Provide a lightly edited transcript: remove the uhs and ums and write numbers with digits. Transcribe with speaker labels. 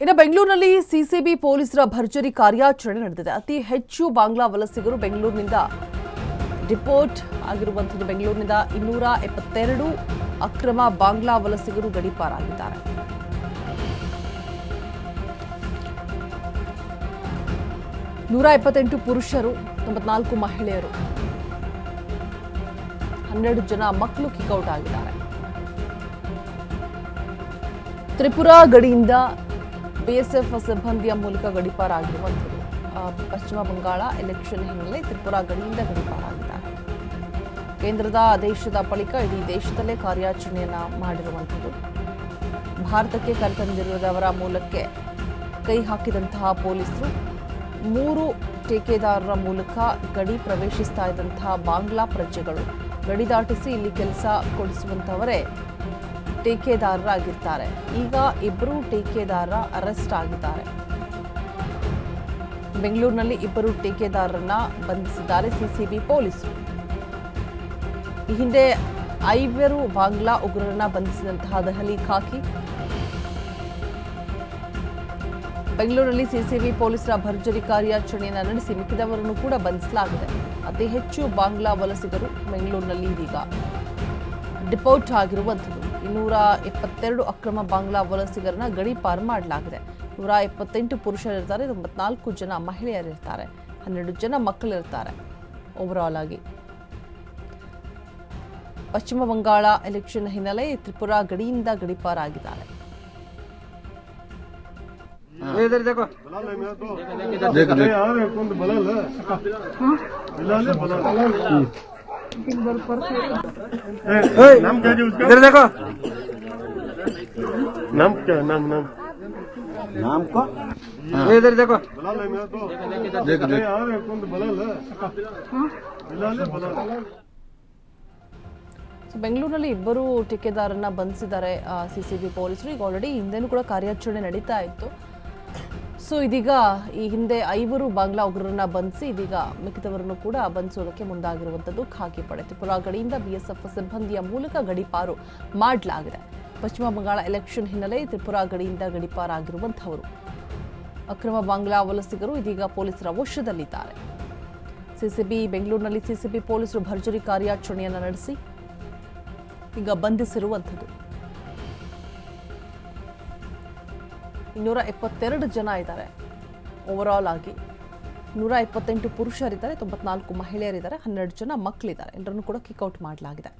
Speaker 1: ಇನ್ನು ಬೆಂಗಳೂರಿನಲ್ಲಿ ಸಿಸಿಬಿ ಪೊಲೀಸರ ಭರ್ಜರಿ ಕಾರ್ಯಾಚರಣೆ ನಡೆದಿದೆ. ಅತಿ ಹೆಚ್ಚು ಬಾಂಗ್ಲಾ ವಲಸಿಗರು ಬೆಂಗಳೂರಿನಿಂದ ರಿಪೋರ್ಟ್ ಆಗಿರುವಂಥದ್ದು. ಬೆಂಗಳೂರಿನಿಂದ 272 ಅಕ್ರಮ ಬಾಂಗ್ಲಾ ವಲಸಿಗರು ಗಡೀಪಾರಾಗಿದ್ದಾರೆ. ನೂರ 128 ಪುರುಷರು, 94 ಮಹಿಳೆಯರು, 12 ಜನ ಮಕ್ಕಳು ಕಿಕ್ಔಟ್ ಆಗಿದ್ದಾರೆ. ತ್ರಿಪುರಾ ಗಡಿಯಿಂದ ಬಿಎಸ್ಎಫ್ ಸಿಬ್ಬಂದಿಯ ಮೂಲಕ ಗಡೀಪಾರಾಗಿರುವಂಥದ್ದು. ಪಶ್ಚಿಮ ಬಂಗಾಳ ಎಲೆಕ್ಷನ್ ಹಿನ್ನೆಲೆ ತ್ರಿಪುರಾ ಗಡಿಯಿಂದ ಗಡೀಪಾರಾಗಿದ್ದಾರೆ. ಕೇಂದ್ರದ ಆದೇಶದ ಬಳಿಕ ಇಡೀ ದೇಶದಲ್ಲೇ ಕಾರ್ಯಾಚರಣೆಯನ್ನ ಮಾಡಿರುವಂಥದ್ದು. ಭಾರತಕ್ಕೆ ಕರೆತಂದಿರುವವರ ಮೂಲಕ್ಕೆ ಕೈ ಹಾಕಿದಂತಹ ಪೊಲೀಸರು 3 ಟೇಕೆದಾರರ ಮೂಲಕ ಗಡಿ ಪ್ರವೇಶಿಸ್ತಾ ಇದ್ದಂತಹ ಬಾಂಗ್ಲಾ ಪ್ರಜೆಗಳು ಗಡಿ ದಾಟಿಸಿ ಇಲ್ಲಿ ಕೆಲಸ ಕೊಡಿಸುವಂತವರೇ ಟೇಕೆದಾರರಾಗಿರ್ತಾರೆ. ಈಗ 2 ಟೇಕೆದಾರರ ಅರೆಸ್ಟ್ ಆಗಿದ್ದಾರೆ. ಬೆಂಗಳೂರಿನಲ್ಲಿ 2 ಟೇಕೆದಾರರನ್ನ ಬಂಧಿಸಿದ್ದಾರೆ ಸಿಸಿಬಿ ಪೊಲೀಸರು. ಈ ಹಿಂದೆ 5 ಬಾಂಗ್ಲಾ ಉಗ್ರರನ್ನ ಬಂಧಿಸಿದಂತಹ ದೆಹಲಿ ಖಾಕಿ ಬೆಂಗಳೂರಿನಲ್ಲಿ ಸಿಸಿಬಿ ಪೊಲೀಸರ ಭರ್ಜರಿ ಕಾರ್ಯಾಚರಣೆಯನ್ನು ನಡೆಸಿ ಮಿಕ್ಕಿದವರನ್ನು ಕೂಡ ಬಂಧಿಸಲಾಗಿದೆ. ಅತಿ ಹೆಚ್ಚು ಬಾಂಗ್ಲಾ ವಲಸಿಗರು ಬೆಂಗಳೂರಿನಲ್ಲಿ ಇದೀಗ ಡಿಪೋರ್ಟ್ ಆಗಿರುವಂಥದ್ದು. 272 ಅಕ್ರಮ ಬಾಂಗ್ಲಾ ವಲಸಿಗರನ್ನ ಗಡೀಪಾರು ಮಾಡಲಾಗಿದೆ. 128 ಪುರುಷರಿರ್ತಾರೆ, 94 ಜನ ಮಹಿಳೆಯರಿರ್ತಾರೆ, 12 ಜನ ಮಕ್ಕಳಿರ್ತಾರೆ. ಓವರಾಲ್ ಆಗಿ ಪಶ್ಚಿಮ ಬಂಗಾಳ ಎಲೆಕ್ಷನ್ ಹಿನ್ನೆಲೆ ತ್ರಿಪುರಾ ಗಡಿಯಿಂದ ಗಡೀಪಾರಾಗಿದ್ದಾರೆ. ಬೆಂಗಳೂರಿನಲ್ಲಿ 2 ಟೇಕೆದಾರರನ್ನ ಬಂಧಿಸಿದ್ದಾರೆ ಸಿಸಿಬಿ ಪೊಲೀಸರು. ಈಗ ಆಲ್ರೆಡಿ ಹಿಂದೆನೂ ಕೂಡ ಕಾರ್ಯಾಚರಣೆ ನಡೀತಾ ಇತ್ತು. ಸೊ ಇದೀಗ ಈ ಹಿಂದೆ 5 ಬಾಂಗ್ಲಾ ಉಗ್ರರನ್ನ ಬಂಧಿಸಿ ಇದೀಗ ಮಿಕ್ಕಿದವರನ್ನು ಕೂಡ ಬಂಧಿಸೋದಕ್ಕೆ ಮುಂದಾಗಿರುವಂಥದ್ದು ಖಾಕಿ ಪಡೆ. ತ್ರಿಪುರಾ ಗಡಿಯಿಂದ ಬಿಎಸ್ಎಫ್ ಸಿಬ್ಬಂದಿಯ ಮೂಲಕ ಗಡೀಪಾರು ಮಾಡಲಾಗಿದೆ. ಪಶ್ಚಿಮ ಬಂಗಾಳ ಎಲೆಕ್ಷನ್ ಹಿನ್ನೆಲೆ ತ್ರಿಪುರಾ ಗಡಿಯಿಂದ ಗಡೀಪಾರಾಗಿರುವಂಥವರು ಅಕ್ರಮ ಬಾಂಗ್ಲಾ ವಲಸಿಗರು ಇದೀಗ ಪೊಲೀಸರ ವಶದಲ್ಲಿದ್ದಾರೆ. ಬೆಂಗಳೂರಿನಲ್ಲಿ ಸಿಸಿಬಿ ಪೊಲೀಸರು ಭರ್ಜರಿ ಕಾರ್ಯಾಚರಣೆಯನ್ನು ನಡೆಸಿ ಈಗ ಬಂಧಿಸಿರುವಂಥದ್ದು. 272 ಜನ ಇದ್ದಾರೆ. ಓವರಾಲ್ ಆಗಿ 128 ಪುರುಷರಿದ್ದಾರೆ, 94 ಮಹಿಳೆಯರಿದ್ದಾರೆ, 12 ಜನ ಮಕ್ಕಳಿದ್ದಾರೆ. ಎಲ್ಲರನ್ನೂ ಕೂಡ ಕಿಕ್ಔಟ್ ಮಾಡಲಾಗಿದೆ.